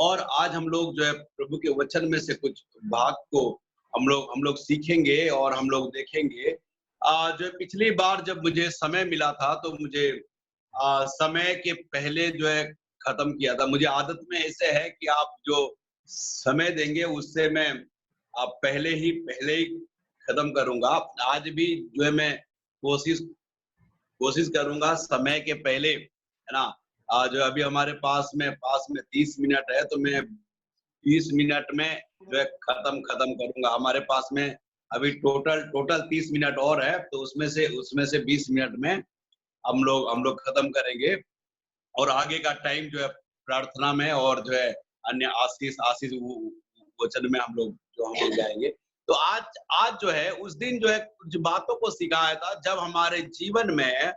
और आज हम लोग जो है प्रभु के वचन में से कुछ भाग को हम लोग सीखेंगे और हम लोग देखेंगे। जो पिछली बार जब मुझे समय मिला था तो मुझे समय के पहले जो है खत्म किया था। मुझे आदत में ऐसे है कि आप जो समय देंगे उससे मैं पहले ही खत्म करूँगा। आज भी जो है मैं कोशिश कोशिश करूँगा समय के पहले, है ना? जो अभी हमारे पास में 30 मिनट है तो मैं 30 मिनट में जो है खत्म करूँगा। हमारे पास में अभी टोटल 30 मिनट और है, तो उसमें से 20 मिनट में हम लोग खत्म करेंगे और आगे का टाइम जो है प्रार्थना में और जो है अन्य आशीष आशीष वचन में हम लोग जाएँगे। तो आज आज जो है उस दिन जो है कुछ बातों को सिखाया था जब हमारे जीवन में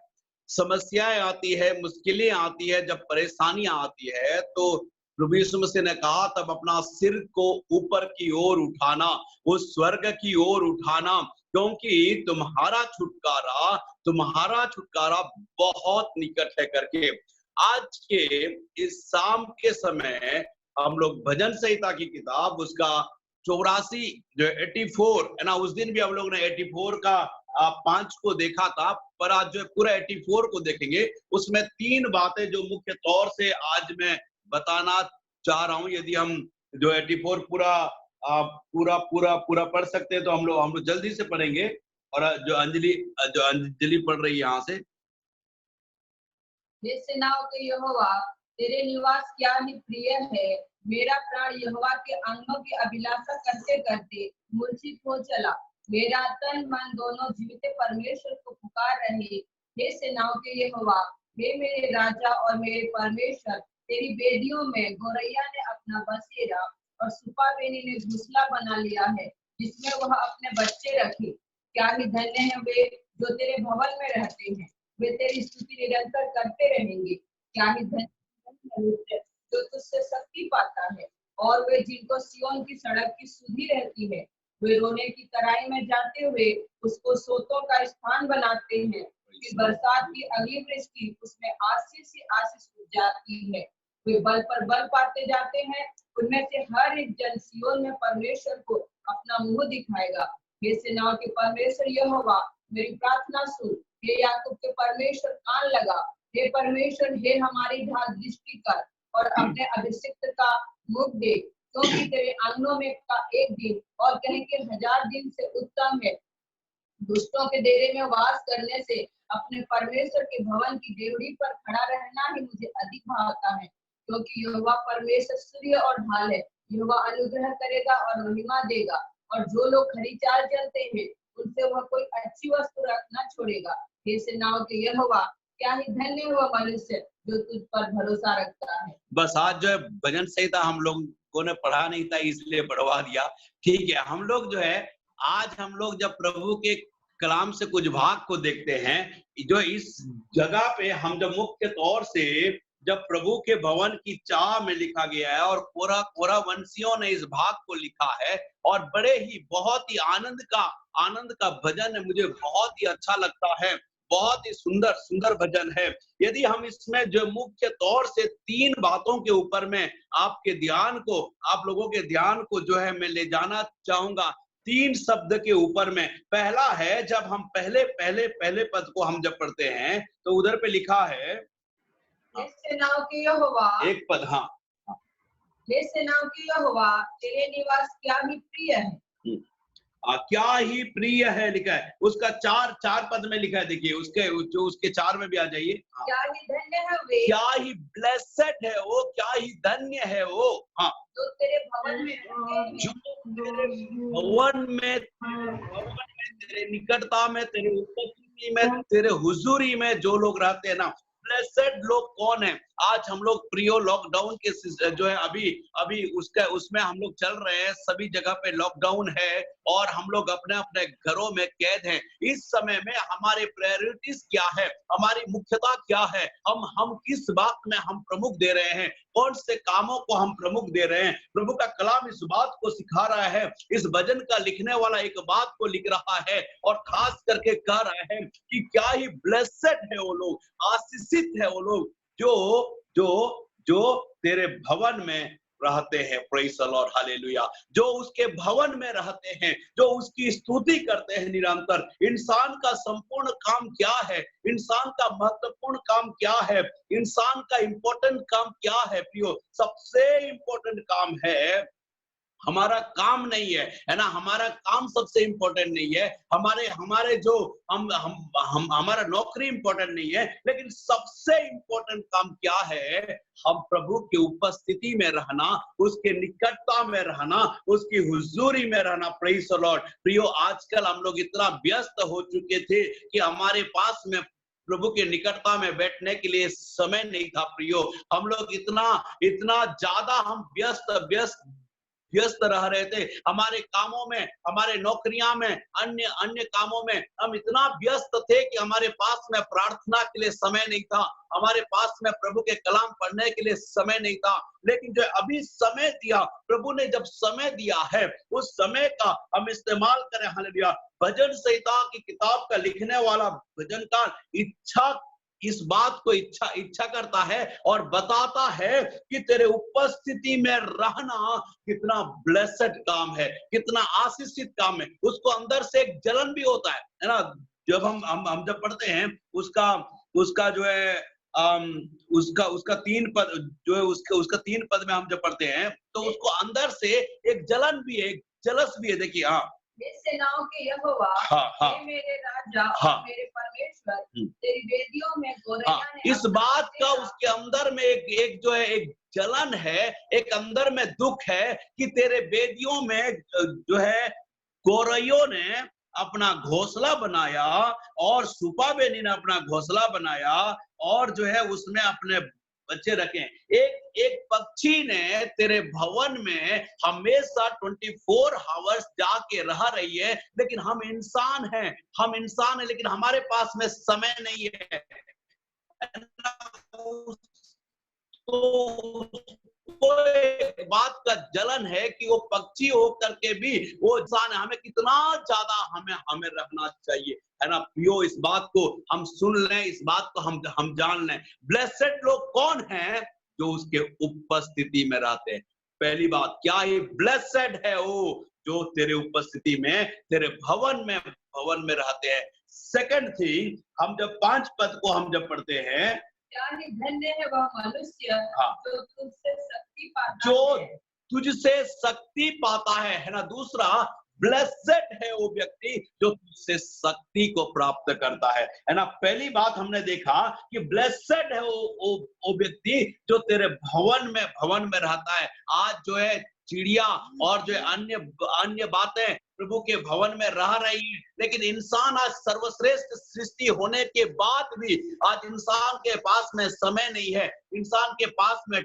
समस्याएँ आती है, मुश्किलें आती है, जब परेशानियाँ आती है तो प्रभु यीशु मसीह ने कहा तब अपना सिर को ऊपर की ओर उठाना, उस स्वर्ग की ओर उठाना, क्योंकि तुम्हारा छुटकारा बहुत निकट है करके। आज के इस शाम के समय हम लोग भजन संहिता की किताब उसका 84 जो 84 है ना, उस दिन भी हम लोग ने 84 का 5 को देखा था, पर आज जो है पूरा 84 को देखेंगे। उसमें 3 बातें जो मुख्य तौर से आज मैं बताना चाह रहा हूँ। यदि हम जो 84 पूरा पढ़ सकते हैं तो हम लोग जल्दी से पढ़ेंगे। और जो अंजलि पढ़ रही है यहाँ से। हे सेनाओं के यहोवा, तेरे निवास क्या ही प्रिय है। मेरा प्राण यहोवा के अंगों की अभिलाषा करते करते मूर्छित हो चला। मेरा तन मन दोनों जीवित परमेश्वर को पुकार रहे। हे सेनाओं के यहोवा, हे मेरे राजा और मेरे परमेश्वर, तेरी बेदियों में गौरैया ने अपना बसेरा और सुपाबेनी ने घोंसला बना लिया है, जिसमें वह अपने बच्चे रखे। क्या ही धन्य है वे जो तेरे भवन में रहते हैं, वे तेरी स्तुति निरंतर करते रहेंगे। क्या ही धन्य मनुष्य जो तुझसे शक्ति पाता है, और वे जिनको सिय्योन की सड़क की सुधि रहती है। वे रोने की तराई में जाते हुए उसको सोतों का स्थान बनाते हैं, कि बरसात की अगली वृष्टि उसमें आशीष से आशीष उग जाती है। वे बल पर बल पाते जाते हैं, उनमें से हर एक जन सिय्योन में परमेश्वर को अपना मुंह दिखाएगा। हे सेनाओं के परमेश्वर यहोवा, मेरी प्रार्थना सुन। हे याकूब के परमेश्वर, कान लगा। हे परमेश्वर, हे हमारी ढाल दृष्टि कर और अपने अभिषिक्त का मुख देख, क्योंकि तेरे आंगनों में का एक दिन और कहीं के 1000 दिन से उत्तम है। दुष्टों के डेरे में वास करने से अपने परमेश्वर के भवन की देवड़ी पर खड़ा रहना ही मुझे अधिक भावता है, क्योंकि यहोवा परमेश्वर सूर्य और ढाल है। यहोवा अनुग्रह करेगा और महिमा देगा, और जो लोग खरी चाल चलते हैं उनसे वह कोई अच्छी वस्तु रखना छोड़ेगा। हे सेनाओं के यहोवा, क्या ही धन्य हुआ मनुष्य जो तुझ पर भरोसा रखता है। बस आज जो है भजन संहिता हम लोगों ने पढ़ा नहीं था इसलिए बढ़वा दिया। ठीक है, हम लोग जब प्रभु के कलाम से कुछ भाग को देखते हैं, जो इस जगह पे हम जब मुख्य तौर से जब प्रभु के भवन की चाह में लिखा गया है और कोरा वंशियों ने इस भाग को लिखा है, और बहुत ही आनंद का भजन है। मुझे बहुत ही अच्छा लगता है, बहुत ही सुंदर भजन है। यदि हम इसमें जो मुख्य तौर से 3 बातों के ऊपर में आप लोगों के ध्यान को जो है मैं ले जाना चाहूंगा, 3 शब्द के ऊपर में। पहला है, जब हम पहले पद को हम जब पढ़ते हैं तो उधर पे लिखा है, हे सेनाओं के यहोवा, एक पद, हाँ, हे सेनाओं के यहोवा, तेरे निवास क्या ही प्रिय है। क्या ही प्रिय है लिखा है। उसका 4 पद में लिखा है। देखिए उसके 4 में भी आ जाइए। क्या ही धन्य है वे, क्या ही ब्लेसेड है वो, क्या ही धन्य है वो, हाँ, जो तेरे भवन में रहते हैं, जो तेरे भवन में तेरे निकटता में, तेरे उपस्थिति में, तेरे हुजूरी में जो लोग रहते हैं ना, ब्लेसेड लोग कौन है। आज हम लोग प्रियो लॉकडाउन के जो है अभी उसमें हम लोग चल रहे हैं। सभी जगह पे लॉकडाउन है और हम लोग अपने अपने घरों में कैद हैं। इस समय में हमारे प्रायोरिटीज क्या है, हमारी मुख्यता क्या है, हम किस बात में हम प्रमुख दे रहे हैं, कौन से कामों को हम प्रमुख दे रहे हैं। प्रभु का कलाम इस बात को सिखा रहा है। इस भजन का लिखने वाला एक बात को लिख रहा है और खास करके कह रहा है कि क्या ही ब्लेसेड है वो लोग, आशीषित है वो लोग जो जो जो तेरे भवन में रहते हैं, प्रेज़ द लॉर्ड, हालेलुया। जो उसके भवन में रहते हैं, जो उसकी स्तुति करते हैं निरंतर। इंसान का संपूर्ण काम क्या है? इंसान का महत्वपूर्ण काम क्या है? इंसान का इंपॉर्टेंट काम क्या है प्रियो? सबसे इंपॉर्टेंट काम है, हमारा काम नहीं है ना? हमारा काम सबसे इंपॉर्टेंट नहीं है। हमारे हमारे जो हम हमारा नौकरी इंपॉर्टेंट नहीं है, लेकिन सबसे इंपॉर्टेंट काम क्या है? हम प्रभु की उपस्थिति में रहना, उसके निकटता में रहना, उसकी हुजूरी में रहना। Praise the Lord. प्रियो, आजकल हम लोग इतना व्यस्त हो चुके थे कि हमारे पास में प्रभु के निकटता में बैठने के लिए समय नहीं था प्रियो। हम लोग इतना इतना ज्यादा हम व्यस्त रह रहे थे, हमारे कामों में, हमारे नौकरियां में, अन्य अन्य कामों में हम इतना व्यस्त थे कि हमारे पास में प्रार्थना के लिए समय नहीं था, हमारे पास में प्रभु के कलाम पढ़ने के लिए समय नहीं था। लेकिन जो अभी समय दिया, प्रभु ने जब समय दिया है, उस समय का हम इस्तेमाल करें। हालेलुया। भजन संहिता की किताब का लिखने वाला भजनकार इस बात को इच्छा करता है और बताता है कि तेरे उपस्थिति में रहना कितना ब्लेसेड काम है, कितना आशीषित काम है। उसको अंदर से एक जलन भी होता है ना? जब हम जब पढ़ते हैं उसका उसका जो है उसका 3 पद जो है, उसका 3 पद में हम जब पढ़ते हैं तो उसको अंदर से एक जलन भी है, एक जलस भी है। देखिए, हाँ, हे सेनाओं के यहोवा, हाँ, हे मेरे राजा हाँ, और मेरे परमेश्वर, तेरी वेदियों में गोरैया हाँ, ने इस अपना बात का बसेरा। उसके अंदर में एक जो है एक जलन है, एक अंदर में दुख है कि तेरे वेदियों में जो है गोरैयों ने अपना घोंसला बनाया और सुपा बेनी ने अपना घोंसला बनाया और जो है उसमें अपने बच्चे रखे। एक एक पक्षी ने तेरे भवन में हमेशा 24 आवर्स जाके रह रही है, लेकिन हम इंसान हैं, लेकिन हमारे पास में समय नहीं है। तो एक बात का जलन है कि वो पक्षी हो करके भी वो इंसान है। हमें कितना ज्यादा हमें रहना चाहिए, है ना प्रियो? इस बात को हम सुन लें, इस बात को हम जान लें। ब्लेसेड लोग कौन हैं? जो उसके उपस्थिति में रहते हैं। पहली बात, क्या ही ब्लेसेड है वो जो तेरे उपस्थिति में, तेरे भवन में रहते हैं। सेकंड थिंग, हम जब 5 पद को हम जब पढ़ते हैं, क्या ही धन्य है वह मनुष्य हाँ, जो तुझसे शक्ति पाता जो है। तुझसे शक्ति पाता है ना? दूसरा, ब्लेसेड है वो व्यक्ति जो तुझसे शक्ति को प्राप्त करता है ना? पहली बात हमने देखा कि ब्लेसेड है वो व्यक्ति जो तेरे भवन में रहता है। आज जो है चिड़िया और जो है अन्य अन्य बातें प्रभु के भवन में रह रही है, लेकिन इंसान आज सर्वश्रेष्ठ सृष्टि होने के बाद भी आज इंसान के पास में समय नहीं है। इंसान के पास में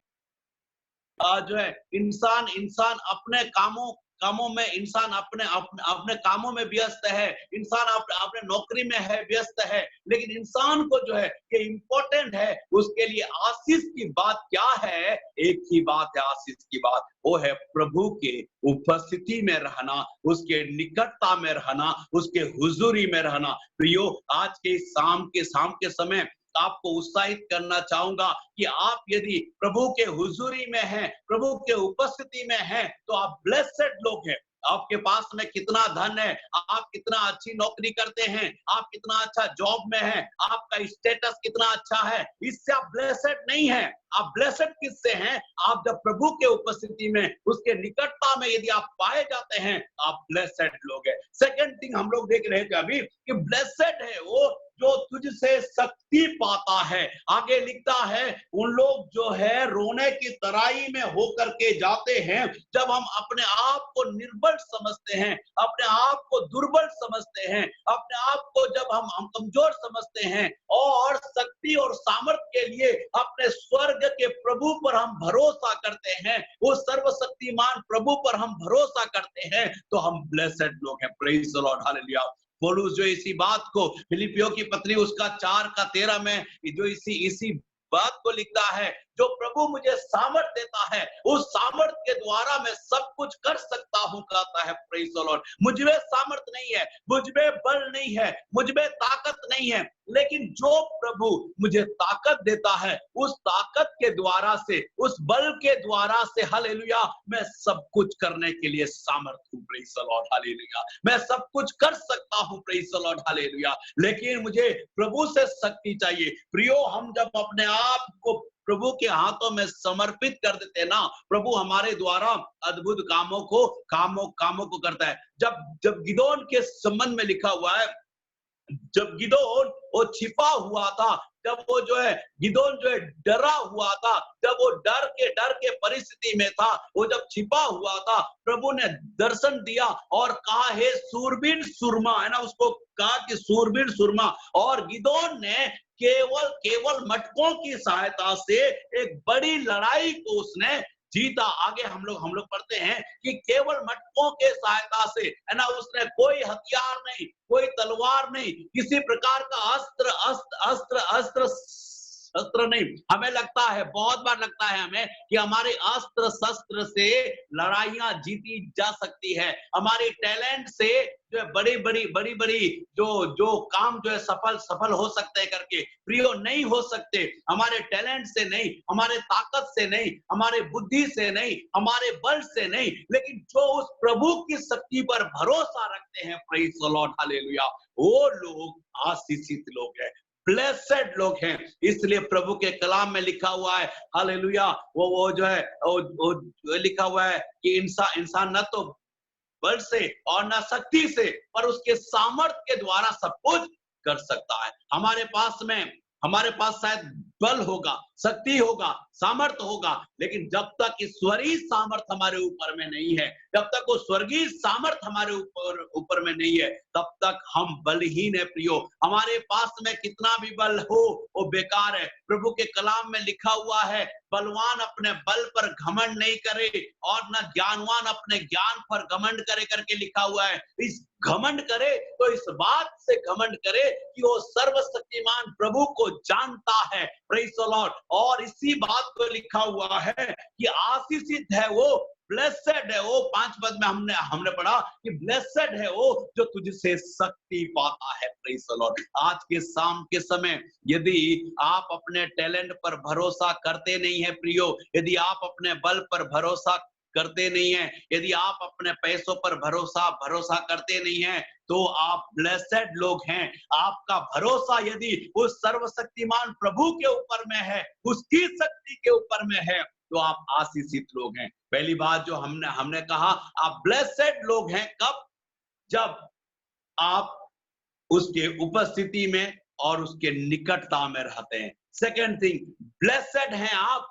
जो है इंसान अपने कामों में, इंसान अपने कामों में व्यस्त है, इंसान अपने नौकरी में है, व्यस्त है। लेकिन इंसान को जो है कि इम्पोर्टेंट है, उसके लिए आशीष की बात क्या है? एक ही बात है आशीष की बात, वो है प्रभु के उपस्थिति में रहना, उसके निकटता में रहना, उसके हुजूरी में रहना। प्रियो, आज के शाम के समय आपको उत्साहित करना चाहूंगा कि आप यदि प्रभु के हुजूरी में हैं, प्रभु के उपस्थिति में हैं, तो आप ब्लेसेड लोग हैं। आपके पास में कितना धन है, आप कितना अच्छी नौकरी करते हैं, आप कितना अच्छा जॉब में हैं, आपका स्टेटस कितना अच्छा है, इससे आप ब्लेसेड नहीं हैं। आप ब्लेसेड किससे हैं? आप जब प्रभु के उपस्थिति में, उसके निकटता में यदि आप पाए जाते हैं, आप ब्लेसेड लोग हैं। सेकंड थिंग हम लोग देख रहे थे अभी कि ब्लेसेड है वो जो तुझसे शक्ति पाता है। आगे लिखता है, उन लोग जो है रोने की तराई में होकर के जाते हैं जब हम अपने आप को निर्बल समझते हैं, अपने आप को दुर्बल समझते हैं, अपने आप को जब हम कमजोर समझते हैं और शक्ति और सामर्थ्य के लिए अपने स्वर्ग के प्रभु पर हम भरोसा करते हैं, वो सर्वशक्तिमान प्रभु पर हम भरोसा करते हैं, तो हम ब्लेसेड लोग हैं। Praise the Lord, hallelujah. पौलुस जो इसी बात को फिलिपियों की पत्री उसका 4 का 13 में जो इसी बात को लिखता है जो प्रभु मुझे सामर्थ देता है, उस सामर्थ के द्वारा मैं सब कुछ कर सकता हूं, कहता है। Praise the Lord. मुझ में सामर्थ नहीं है, मुझ में बल नहीं है, मुझ में ताकत नहीं है, लेकिन जो प्रभु मुझे ताकत देता है, उस ताकत के द्वारा से, उस बल के द्वारा से, हालेलुया, मैं सब कुछ करने के लिए सामर्थ हूं। Praise the Lord, hallelujah. मैं सब कुछ कर सकता हूं। Praise the Lord, hallelujah. लेकिन मुझे प्रभु से शक्ति चाहिए। प्रियो, हम जब अपने आप को प्रभु के हाथों में समर्पित कर देते हैं ना, प्रभु हमारे द्वारा अद्भुत कामों को करता है। जब गिदोन के संबंध में लिखा हुआ है, जब गिदोन वो छिपा हुआ था, जब वो जो है गिदोन जो है डरा हुआ था, जब वो डर के परिस्थिति में था, वो जब छिपा हुआ था, प्रभु ने दर्शन दिया और कहा, हे सूरबीन सुरमा, है ना, उसको कहा कि सूरबीन सुरमा। और गिदोन ने केवल मटकों की सहायता से एक बड़ी लड़ाई को उसने जीता। आगे हम लोग पढ़ते हैं कि केवल मटकों के सहायता से, है ना, उसने कोई हथियार नहीं, कोई तलवार नहीं, किसी प्रकार का अस्त्र नहीं। हमें लगता है, बहुत बार लगता है हमें कि हमारे अस्त्र शस्त्र से लड़ाइयां जीती जा सकती है, हमारे टैलेंट से जो है बड़ी जो काम जो है सफल हो सकते हैं करके। प्रियो, नहीं हो सकते। हमारे टैलेंट से नहीं, हमारे ताकत से नहीं, हमारे बुद्धि से नहीं, हमारे बल से नहीं, लेकिन जो उस प्रभु की शक्ति पर भरोसा रखते हैं, प्रेज द लॉर्ड, हालेलुया, वो लोग आशीषित लोग हैं, ब्लेसेड लोग हैं। इसलिए प्रभु के कलाम में लिखा हुआ है, हालेलुया, वो जो है वो लिखा हुआ है कि इंसान न तो बल से और न शक्ति से, पर उसके सामर्थ्य के द्वारा सब कुछ कर सकता है। हमारे पास शायद बल होगा, शक्ति होगा, सामर्थ्य होगा, लेकिन जब तक ईश्वरीय सामर्थ्य हमारे ऊपर में नहीं है, जब तक वो स्वर्गीय सामर्थ्य हमारे ऊपर में नहीं है, तब तक हम बलहीन है। प्रियो, हमारे पास में कितना भी बल हो, वो बेकार है। प्रभु के कलाम में लिखा हुआ है, बलवान अपने बल पर घमंड नहीं करे और न ज्ञानवान अपने ज्ञान पर घमंड करे करके लिखा हुआ है। इस घमंड करे तो इस बात से घमंड करे कि वो सर्वशक्तिमान प्रभु को जानता है। Praise the Lord. और इसी बात को लिखा हुआ है कि आशीषित है वो, ब्लेसेड है वो। 5 पद में हमने पढ़ा कि ब्लेसेड है वो जो तुझसे शक्ति पाता है। Praise the Lord. आज के शाम के समय यदि आप अपने टैलेंट पर भरोसा करते नहीं है प्रियो, यदि आप अपने बल पर भरोसा करते नहीं है, यदि आप अपने पैसों पर भरोसा करते नहीं है, तो आप ब्लेसेड लोग हैं। आपका भरोसा यदि उस सर्वशक्तिमान प्रभु के ऊपर में है, उसकी शक्ति के ऊपर में है, तो आप आशीषित लोग हैं। पहली बात जो हमने कहा, आप ब्लेसेड लोग हैं कब? जब आप उसके उपस्थिति में और उसके निकटता में रहते हैं। सेकंड थिंग, ब्लेसेड हैं आप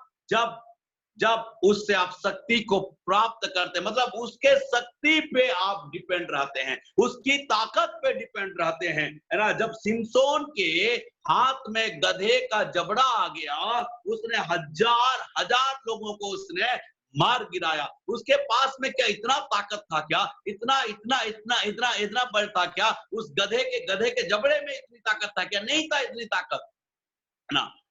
जब उससे आप शक्ति को प्राप्त करते हैं, मतलब उसके शक्ति पे आप डिपेंड रहते हैं, उसकी ताकत पे डिपेंड रहते हैं, है ना। जब सिमसोन के हाथ में गधे का जबड़ा आ गया, उसने हजार लोगों को उसने मार गिराया। उसके पास में क्या इतना ताकत था क्या? इतना बल था क्या? उस गधे के जबड़े में इतनी ताकत था क्या? नहीं था इतनी ताकत,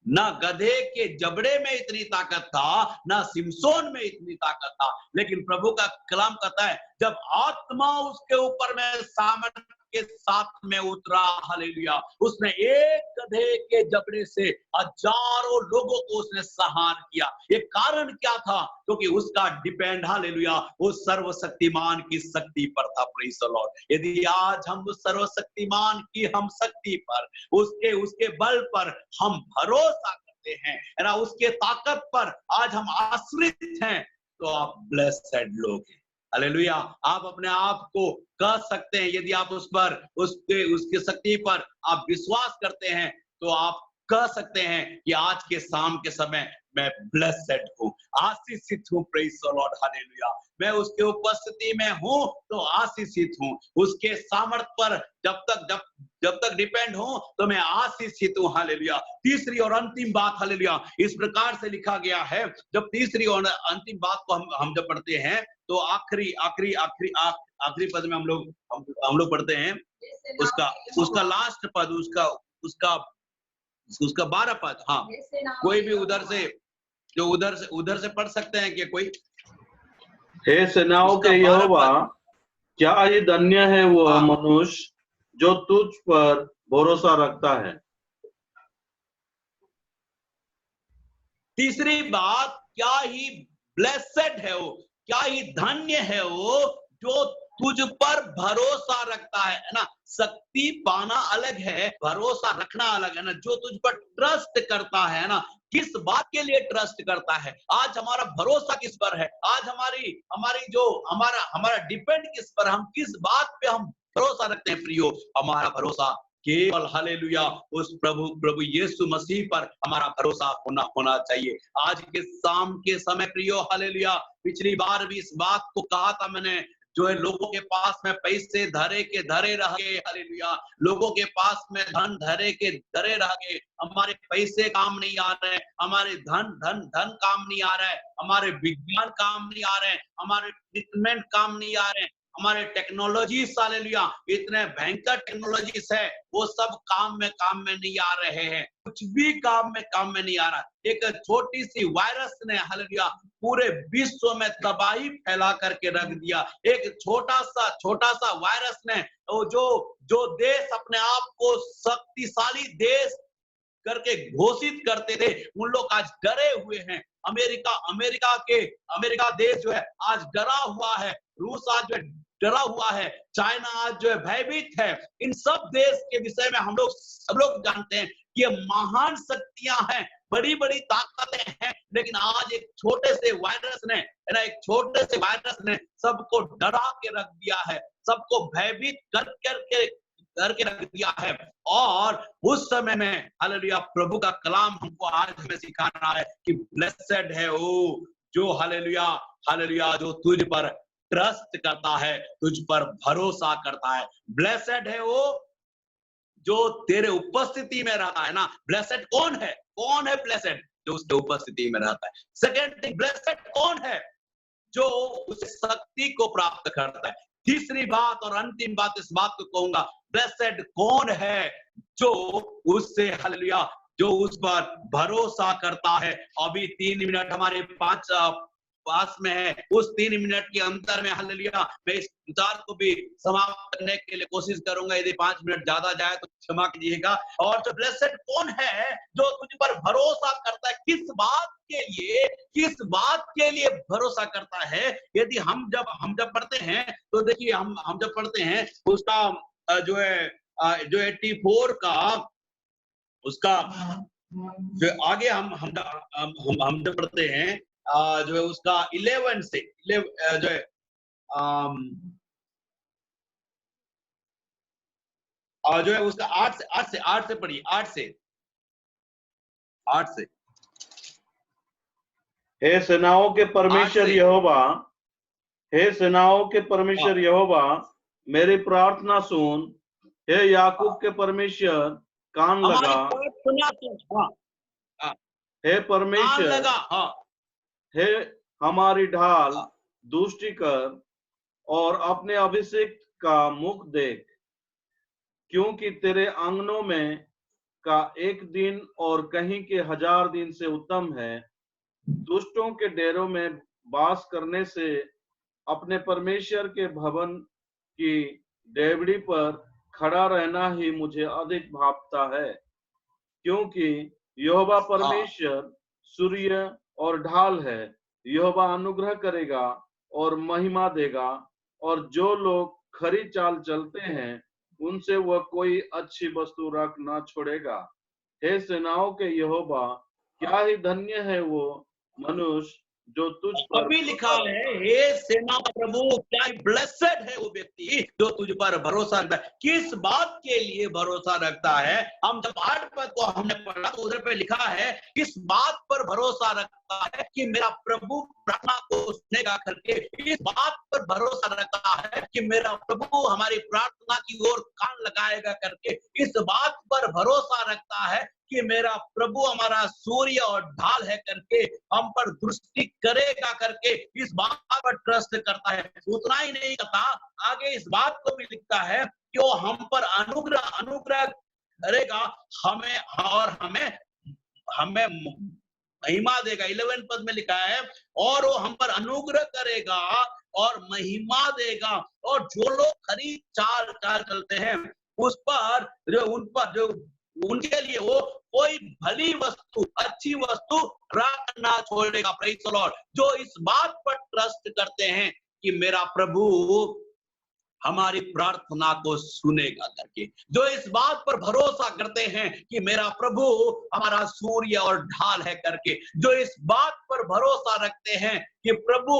ना गधे के जबड़े में इतनी ताकत था, ना सिमसोन में इतनी ताकत था। लेकिन प्रभु का कलाम कहता है, जब आत्मा उसके ऊपर में सामर्थ्य के साथ में उतरा, हालेलुया, उसने एक गधे के जबड़े से हजारों लोगों को उसने संहार किया। ये कारण क्या था? क्योंकि उसका डिपेंड, हालेलुया, उस सर्वशक्तिमान की शक्ति पर था। Praise the Lord. यदि आज हम उस सर्वशक्तिमान की हम शक्ति पर, उसके बल पर हम भरोसा करते हैं, है ना, उसके ताकत पर आज हम आश्रित हैं, तो आप ब्लेसेड लोग हैं। हालेलुया। आप अपने आप को कह सकते हैं, यदि आप उसकी शक्ति पर आप विश्वास करते हैं, तो आप कह सकते हैं कि आज के शाम के समय मैं ब्लेसेड हूँ, आशीषित हूँ। Praise the Lord, hallelujah. मैं उसके उपस्थिति में हूँ तो आशीषित हूँ। उसके सामर्थ्य पर जब तक डिपेंड हूँ तो मैं आशीषित हूँ। हालेलुया। तीसरी और अंतिम बात, हालेलुया, इस प्रकार से लिखा गया है। जब तीसरी और अंतिम बात को हम जब पढ़ते हैं, तो आखिरी पद में हम लोग पढ़ते हैं उसका लास्ट पद, उसका 12 पद। हाँ, कोई भी उधर से जो उधर से पढ़ सकते हैं कि कोई? हे सेनाओं उसका के 12 यहोवा, पद। क्या ही धन्य है वह हाँ। मनुष्य जो तुझ पर भरोसा रखता है। तीसरी बात, क्या ही ब्लेसेड है वो, क्या ही धन्य है वो जो तुझ पर भरोसा रखता है ना। शक्ति पाना अलग है, भरोसा रखना अलग है ना। जो तुझ पर ट्रस्ट करता है ना, किस बात के लिए ट्रस्ट करता है? आज हमारा भरोसा किस पर है? आज हमारी हमारी जो हमारा हमारा डिपेंड किस पर, हम किस बात पे हम भरोसा रखते हैं प्रियो? हमारा भरोसा केवल हालेलुया उस प्रभु यीशु मसीह पर हमारा भरोसा होना चाहिए। आज के शाम के समय प्रियो हालेलुया, पिछली बार भी इस बात को कहा था मैंने, जो है लोगों के पास में पैसे धरे के धरे रह गए, हालेलुया। लोगों के पास में धन धरे के धरे रह गए। हमारे पैसे काम नहीं आ रहे, हमारे धन काम नहीं आ रहा है, हमारे विज्ञान काम नहीं आ रहे हैं, हमारे ट्रीटमेंट काम नहीं आ रहे हैं, हमारे टेक्नोलॉजी हालेलुया, इतने भयंकर टेक्नोलॉजीज है, वो सब काम में नहीं आ रहे हैं। कुछ भी काम में नहीं आ रहा। एक छोटी सी वायरस ने हालेलुया पूरे विश्व में तबाही फैला करके रख दिया। एक छोटा सा वायरस ने जो देश अपने आप को शक्तिशाली देश करके घोषित करते थे, उन लोग आज डरे हुए हैं। अमेरिका देश जो है आज डरा हुआ है। रूस आज जो है डरा हुआ है। चाइना आज जो है भयभीत है। इन सब देश के विषय में हम लोग सब लोग जानते हैं कि ये महान शक्तियां हैं, बड़ी बड़ी ताकतें हैं, लेकिन आज एक छोटे से वायरस ने सबको डरा के रख दिया है, सबको भयभीत करके रख दिया है। और उस समय में हालेलुया प्रभु का कलाम हमको आज हमें सिखा रहा है कि ब्लेसेड है वो जो हालेलुया जो तुझ पर ट्रस्ट करता है, तुझ पर भरोसा करता है। ब्लेसेड है वो जो तेरे उपस्थिति में रहता है ना। ब्लेसेड कौन है ब्लेसेड? जो उसके उपस्थिति में रहता है। सेकंड थिंग, ब्लेसेड कौन है? जो उस शक्ति को प्राप्त करता है। तीसरी बात और अंतिम बात, इस बात को कहूंगा, ब्लेसेड कौन है? जो उससे हालेलुया जो उस पर भरोसा करता है। अभी 3 मिनट हमारे पास में है। उस 3 मिनट के अंतर में हालेलुया मैं इस विचार को भी समाप्त करने के लिए कोशिश करूंगा। यदि 5 मिनट ज्यादा जाए तो क्षमा कीजिएगा। और जो ब्लेसेड कौन है? जो तुझ पर भरोसा करता है। किस बात के लिए भरोसा करता है? यदि हम जब पढ़ते हैं तो देखिए, हम जब पढ़ते हैं उसका जो है 84 का उसका जो आगे हम जब पढ़ते हैं जो है उसका 11 से जो है जो है उसका 8 से पढ़िए। 8 से हे सेनाओं के परमेश्वर यहोवा, हे सेनाओं के परमेश्वर यहोवा, मेरी प्रार्थना सुन। हे याकूब के परमेश्वर, कान लगा। हे परमेश्वर, हे हमारी ढाल, दुष्टि कर और अपने अभिषेक का मुख देख, क्योंकि तेरे आंगनों में का एक दिन और कहीं के 1000 दिन से उत्तम है। दुष्टों के डेरों में वास करने से अपने परमेश्वर के भवन की डेवढ़ी पर खड़ा रहना ही मुझे अधिक भावता है, क्योंकि यहोवा परमेश्वर सूर्य और ढाल है। यहोवा अनुग्रह करेगा और महिमा देगा, और जो लोग खरी चाल चलते हैं उनसे वह कोई अच्छी वस्तु रख ना छोड़ेगा। हे सेनाओं के यहोवा, क्या ही धन्य है वो मनुष्य जो तुझ पर अभी लिखा है, हे सेना प्रभु, क्या ब्लेसेड है वो व्यक्ति जो तुझ पर भरोसा रखता है। किस बात के लिए भरोसा रखता है? हम जब 8 पद को हमने पढ़ा तो उधर पे लिखा है किस बात पर भरोसा रखता है कि मेरा प्रभु प्रार्थना को सुनेगा करके। इस बात पर भरोसा रखता है कि मेरा प्रभु हमारी प्रार्थना की ओर कान लगाएगा करके। इस बात पर भरोसा रखता है कि मेरा प्रभु हमारा सूर्य और ढाल है करके, हम पर दृष्टि करेगा करके इस बात पर ट्रस्ट करता है। उतना ही नहीं करता, आगे इस बात को भी लिखता है कि वो हम पर अनुग्रह करेगा, हमें महिमा देगा। 11 पद में लिखा है, और वो हम पर अनुग्रह करेगा और महिमा देगा, और जो लोग खरी चाल चलते हैं उस पर जो उनके लिए वो कोई भली वस्तु, अच्छी वस्तु रख ना छोड़ेगा। Praise the Lord. जो इस बात पर ट्रस्ट करते हैं कि मेरा प्रभु हमारी प्रार्थना को सुनेगा करके, जो इस बात पर भरोसा करते हैं कि मेरा प्रभु हमारा सूर्य और ढाल है करके, जो इस बात पर भरोसा रखते हैं कि प्रभु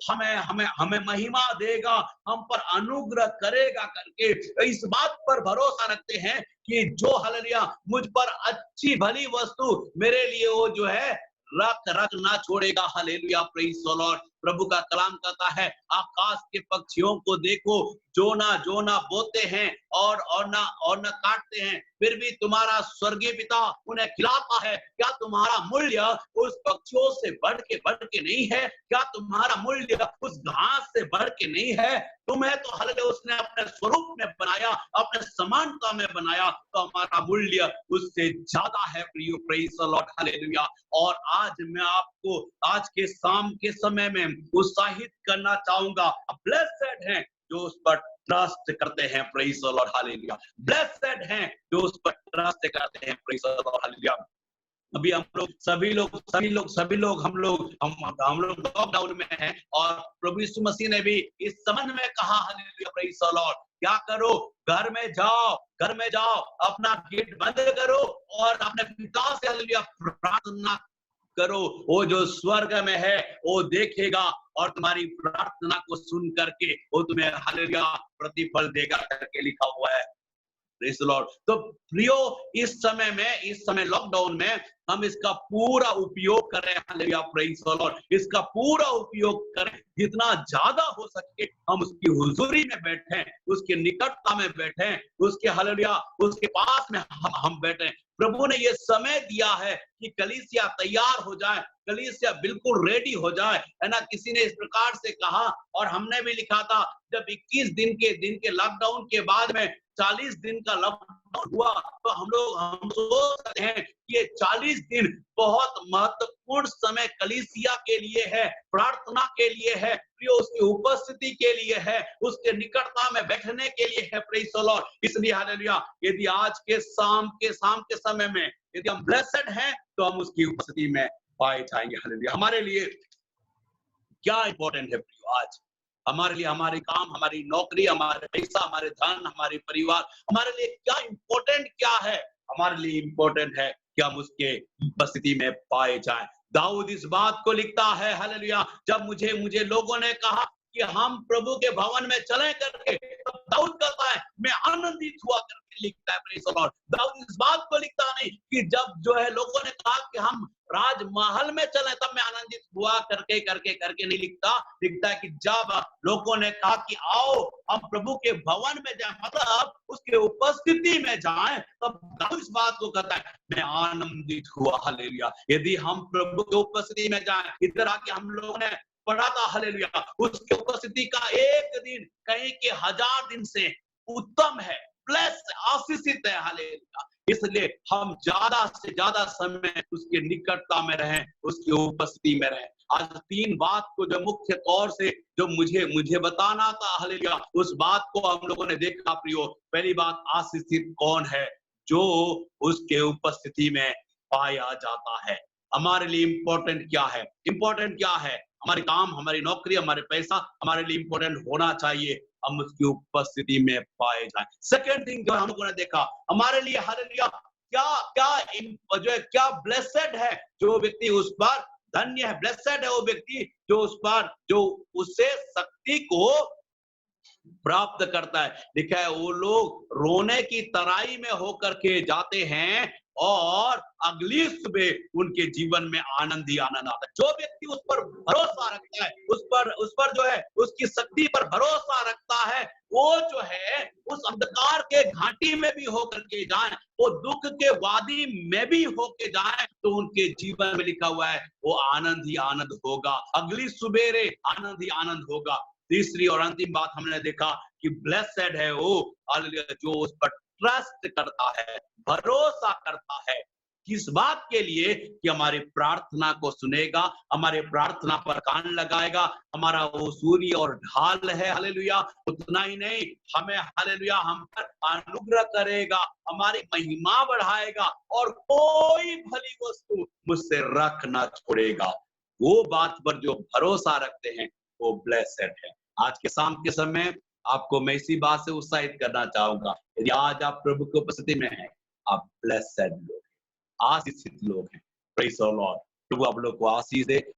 हमें हमें हमें महिमा देगा, हम पर अनुग्रह करेगा करके, इस बात पर भरोसा रखते हैं कि जो हालेलुया मुझ पर अच्छी भली वस्तु मेरे लिए वो जो है रख ना छोड़ेगा। Hallelujah, praise the lord. प्रभु का कलाम कहता है, आकाश के पक्षियों को देखो, जो ना बोते हैं और ना काटते हैं, फिर भी तुम्हारा स्वर्गीय पिता उन्हें खिलाता है। क्या तुम्हारा मूल्य उस पक्षियों से बढ़ के नहीं है? क्या तुम्हारा मूल्य उस घास से बढ़ के नहीं है? तुम्हें तो हालेलुया उसने अपने स्वरूप में बनाया, अपने समानता में बनाया, तो हमारा मूल्य उससे ज्यादा है। प्रियो, प्रेज़ द लॉर्ड, हालेलुया। और आज मैं आपको आज के शाम के समय में उत्साहित करना चाहूंगा। ब्लेसेड हैं जो उस पर ट्रस्ट करते हैं। Praise the Lord, hallelujah. Blessed हैं जो उस पर ट्रस्ट करते हैं। Praise the Lord, hallelujah. अभी हम लोग सभी लोग हम लोग लॉकडाउन में हैं, और प्रभु यीशु मसीह ने भी इस संबंध में कहा, हालेलुया, प्रेज़ द लॉर्ड, क्या करो? घर में जाओ, अपना गेट बंद करो और अपने पिता से हालेलुया प्रार्थना करो। वो जो स्वर्ग में है वो देखेगा और तुम्हारी प्रार्थना को सुन करके वो तुम्हें हालेलुया प्रतिफल देगा करके लिखा हुआ है। Praise the Lord. तो प्रियो, इस समय लॉकडाउन में हम इसका पूरा उपयोग करें। Hallelujah, praise the Lord. इसका पूरा उपयोग करें, जितना ज्यादा हो सके हम उसकी हुजूरी में बैठें, उसके निकटता में बैठें, उसके हालेलुया उसके पास में हम बैठें। प्रभु ने ये समय दिया है कि कलीसिया तैयार हो जाए, कलीसिया बिल्कुल रेडी हो जाए, है ना। किसी ने इस प्रकार से कहा, और हमने भी लिखा था, जब 21 दिन के लॉकडाउन के बाद में 40 दिन का लॉकडाउन हुआ, तो हम सोच सकते हैं कि ये 40 दिन बहुत महत्वपूर्ण समय कलीसिया के लिए है, प्रार्थना के लिए है, उसकी उपस्थिति के लिए है, उसके निकटता में बैठने के लिए है। Praise the Lord. इसलिए हालेलुया, यदि आज के शाम के समय में यदि हम ब्लेसेड हैं तो हम उसकी उपस्थिति में पाए जाएंगे। हालेलुया। हमारे लिए क्या इंपॉर्टेंट है प्रियो? आज हमारे लिए हमारे काम, हमारी नौकरी, हमारे पैसा, हमारे धन, हमारे परिवार, हमारे लिए क्या इंपॉर्टेंट क्या है? हमारे लिए इंपॉर्टेंट है कि हम उसके उपस्थिति में पाए जाएं। दाऊद इस बात को लिखता है, हालेलुया, जब मुझे लोगों ने कहा कि हम प्रभु के भवन में चलें करके, तब दाऊद कहता है मैं आनंदित हुआ करके लिखता है। Praise the Lord. दाऊद इस बात को लिखता नहीं कि जब जो है लोगों ने कहा कि हम राजमहल में चले तब मैं आनंदित हुआ करके नहीं लिखता है कि जब लोगों ने कहा कि आओ हम प्रभु के भवन में जाएं, मतलब उसके उपस्थिति में जाएं, तब दाऊद इस बात को कहता है मैं आनंदित हुआ। हालेलुया। यदि हम प्रभु के उपस्थिति में जाएं, इधर आके हम लोगों ने पढ़ा था, हालेलुया, उसकी उपस्थिति का एक दिन कहीं के 1000 दिन से उत्तम है, प्लस आशीषित है। हालेलुया। इसलिए हम ज्यादा से ज्यादा समय उसके निकटता में रहें, उसकी उपस्थिति में रहें। आज 3 बात को जो मुख्य तौर से जो मुझे बताना था, हालेलुया, उस बात को हम लोगों ने देखा प्रियो। पहली बात, आशीषित कौन है? जो उसके उपस्थिति में पाया जाता है। हमारे लिए इंपॉर्टेंट क्या है? इंपॉर्टेंट क्या है? हमारे काम, हमारी नौकरी, हमारे पैसा हमारे लिए इंपॉर्टेंट होना चाहिए, हम उसकी उपस्थिति में पाए जाएं। सेकंड थिंग जो हम लोगों ने देखा, हमारे लिए हालेलुया क्या ब्लेसेड है जो व्यक्ति उस पर धन्य है, ब्लेसेड है वो व्यक्ति जो उस पर जो उससे शक्ति को प्राप्त करता है। लिखा है वो लोग रोने की तराई में होकर के जाते हैं और अगली सुबह उनके जीवन में आनंद ही आनंद आता है। जो व्यक्ति उस पर भरोसा रखता है, उस पर जो है उसकी शक्ति पर भरोसा रखता है, वो जो है उस अंधकार के घाटी में भी होकर के जाए, वो दुख के वादी में भी होके जाए, तो उनके जीवन में लिखा हुआ है वो आनंद ही आनंद होगा, अगली सुबेरे आनंद ही आनंद होगा। तीसरी और अंतिम बात हमने देखा कि ब्लेसेड है वो हालेलुया जो उस पर ट्रस्ट करता है, भरोसा करता है, किस बात के लिए? कि हमारी प्रार्थना को सुनेगा, हमारे प्रार्थना पर कान लगाएगा, हमारा वो सूर्य और ढाल है। हालेलुया। उतना ही नहीं, हमें हालेलुया हम पर अनुग्रह करेगा, हमारी महिमा बढ़ाएगा और कोई भली वस्तु मुझसे रख ना छोड़ेगा। वो बात पर जो भरोसा रखते हैं वो ब्लेसेड है। आज के शाम के समय आपको मैं इसी बात से उत्साहित करना चाहूंगा, यदि आज आप प्रभु की उपस्थिति में हैं, आप ब्लेसेड लोग, आशीषित लोग हैं। Praise the lord. प्रभु आप लोग को आशीष दे।